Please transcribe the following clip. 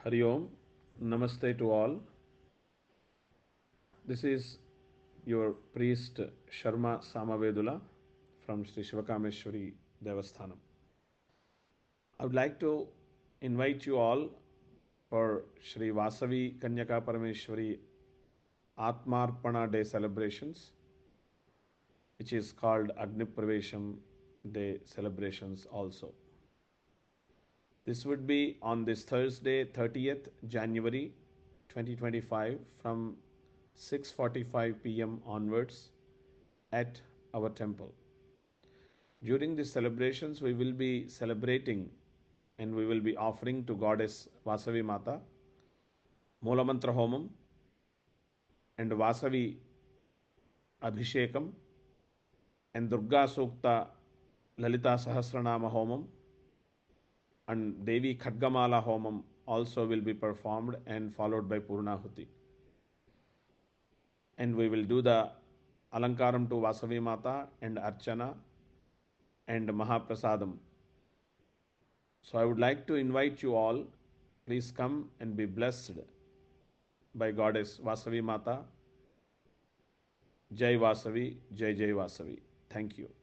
Hari Om, Namaste to all. This is your priest Sharma Samavedula from Sri Shivakameshwari Devasthanam. I would like to invite you all for Sri Vasavi Kanyaka Parameshwari Atmarpana Day celebrations, which is called Agni Pravesham Day celebrations also. This would be on this Thursday, 30th January 2025 from 6:45 p.m. onwards at our temple. During these celebrations, we will be celebrating and we will be offering to Goddess Vasavi Mata Mulamantra Homam and Vasavi Abhishekam and Durga Sukta Lalita Sahasranama Homam and Devi Khadgamala Homam also will be performed and followed by Purnahuti. And we will do the Alankaram to Vasavi Mata and Archana and Mahaprasadam. So I would like to invite you all, please come and be blessed by Goddess Vasavi Mata. Jai Vasavi, Jai Jai Vasavi. Thank you.